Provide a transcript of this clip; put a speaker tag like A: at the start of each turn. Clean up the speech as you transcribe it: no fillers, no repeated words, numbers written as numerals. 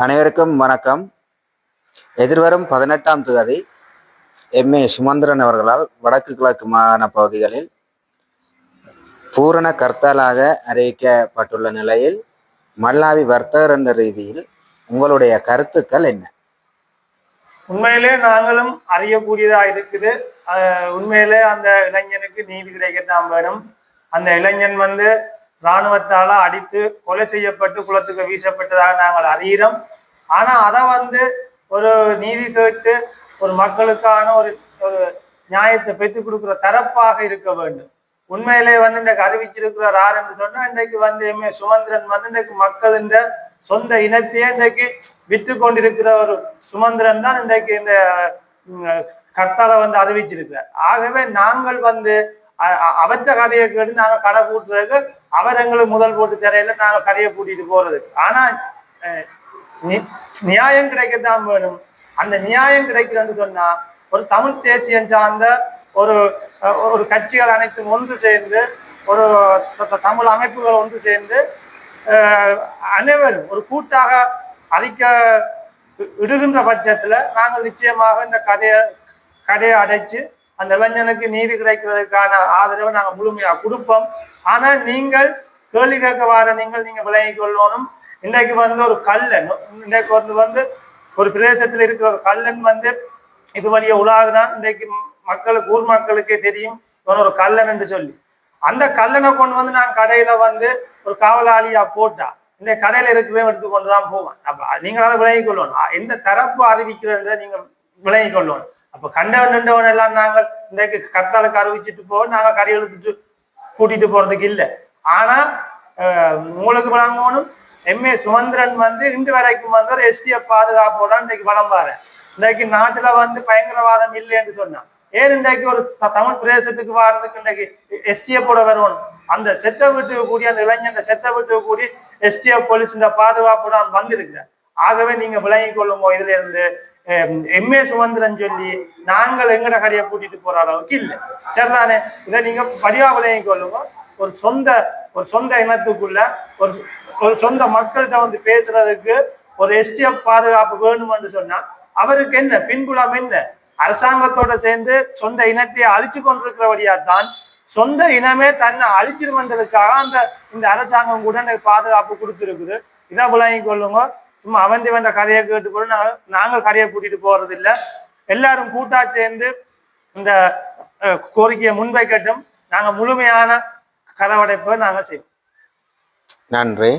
A: அனைவருக்கும் வணக்கம். எதிர்வரும் 18ஆம் தேதி எம்ஏ சுமந்திரன் அவர்களால் வடக்கு கிழக்கு மாகாண பகுதிகளில் பூரண கர்த்தாலாக அறிவிக்கப்பட்டுள்ள நிலையில் மல்லாவி வர்த்தகர் என்ற ரீதியில் உங்களுடைய கருத்துக்கள் என்ன?
B: உண்மையிலே நாங்களும் அறியக்கூடியதா இருக்குது. உண்மையிலே அந்த இளைஞனுக்கு நீதி கிடைக்கத்தான் வேணும். அந்த இளைஞன் இராணுவத்தால அடித்து கொலை செய்யப்பட்டு குளத்துக்கு வீசப்பட்டதாக நாங்கள் அறிகிறோம். ஆனா அதை ஒரு நீதி கேட்டு ஒரு மக்களுக்கான ஒரு ஒரு நியாயத்தை பெற்றுக் கொடுக்கிற தரப்பாக இருக்க வேண்டும். உண்மையிலே இன்றைக்கு அறிவிச்சிருக்கிறார் யார் என்று சொன்னா, இன்றைக்கு எம்ஏ சுமந்திரன் இன்றைக்கு மக்கள் இந்த சொந்த இனத்தையே இன்றைக்கு விற்று கொண்டிருக்கிற ஒரு சுமந்திரன் தான் இன்றைக்கு இந்த கர்த்தால அறிவிச்சிருக்கிறார். ஆகவே நாங்கள் அவற்ற கதையை கேட்டு நாங்க கடை கூட்டுறதுக்கு அவர் எங்களுக்கு முதல் போட்டு தரையில நாங்க கடையை கூட்டிட்டு போறதுக்கு. ஆனா நியாயம் கிடைக்கத்தான் வேணும். அந்த நியாயம் கிடைக்கிறன்னு சொன்னா ஒரு தமிழ் தேசியம் சார்ந்த ஒரு ஒரு கட்சிகள் அனைத்தும் ஒன்று சேர்ந்து, ஒரு தமிழ் அமைப்புகள் ஒன்று சேர்ந்து அனைவரும் ஒரு கூட்டாக அறிக்க இடுகின்ற பட்சத்துல நாங்கள் நிச்சயமாக இந்த கடையை அடைச்சு அந்த இளைஞனுக்கு நீதி கிடைக்கிறதுக்கான ஆதரவை நாங்கள் முழுமையா கொடுப்போம். ஆனா நீங்கள் கேள்வி கேட்க வார நீங்க விளங்கிக் கொள்ளணும். இன்றைக்கு ஒரு கல்லன் இன்றைக்கு ஒரு பிரதேசத்துல இருக்கிற ஒரு கல்லன் இது வழிய உலாகுதான் இன்றைக்கு மக்களுக்கு ஊர் மக்களுக்கே தெரியும் இவன் ஒரு கல்லன் என்று சொல்லி. அந்த கல்லனை கொண்டு நான் கடையில ஒரு காவலாளியா போட்டா இந்த கடையில இருக்கிறவன் எடுத்து கொண்டுதான் போவான். அப்ப நீங்களால விளங்கிக் கொள்ளணும். எந்த தரப்பு அறிவிக்கிறத நீங்க விளங்கிக் கொள்ளணும். அப்ப கண்டவன் நின்றவன் எல்லாம் நாங்கள் இன்றைக்கு கர்த்தாலுக்கு அறிவிச்சுட்டு போவோம், நாங்க கடை எழுத்துட்டு கூட்டிட்டு போறதுக்கு இல்லை. ஆனா உங்களுக்கு விளங்கணும், எம்ஏ சுமந்திரன் இன்று வரைக்கும் ஒரு எஸ்டிஎஃப் பாதுகாப்போட இன்றைக்கு வளம்பாரு. இன்றைக்கு நாட்டுல பயங்கரவாதம் இல்லை என்று சொன்னான். ஏன் இன்றைக்கு ஒரு தமிழ் பிரதேசத்துக்கு வாரதுக்கு இன்றைக்கு எஸ்டிஎஃபோட வரணும். அந்த செத்த வீட்டுக்கு கூடிய அந்த இளைஞன் செத்த வீட்டுக்கு கூடிய எஸ்டிஎஃப் போலீஸ் பாதுகாப்போட வந்திருக்கிறார். ஆகவே நீங்க விளங்கிக் கொள்ளுங்க. இதுல இருந்து எம்ஏ சுமந்திரன் சொல்லி நாங்கள் எங்கட கடையை கூட்டிட்டு போற அளவுக்கு இல்லை. சரிதானே? இதை நீங்க படிவா விளங்கிக் கொள்ளுங்க. ஒரு சொந்த இனத்துக்குள்ள ஒரு சொந்த மக்கள்கிட்ட பேசுறதுக்கு ஒரு எஸ்டிஎஃப் பாதுகாப்பு வேணும் என்று சொன்னா அவருக்கு என்ன பின்புலம் என்ன? அரசாங்கத்தோட சேர்ந்து சொந்த இனத்தை அழிச்சு கொண்டிருக்கிறபடியாத்தான் சொந்த இனமே தன்னை அழிச்சிருமன்றதுக்காக இந்த அரசாங்கம் கூட பாதுகாப்பு கொடுத்துருக்குது. இதை விளங்கிக் கொள்ளுங்க. சும்மா அவன் கதையை கேட்டுக்கொண்டு நாங்கள் கதையை கூட்டிட்டு போறது இல்லை. எல்லாரும் கூட்டா சேர்ந்து இந்த கோரிக்கையை முன்வைக்கட்டும். நாங்க முழுமையான கதவடைப்பை நாங்கள் செய்வோம்.
A: நன்றி.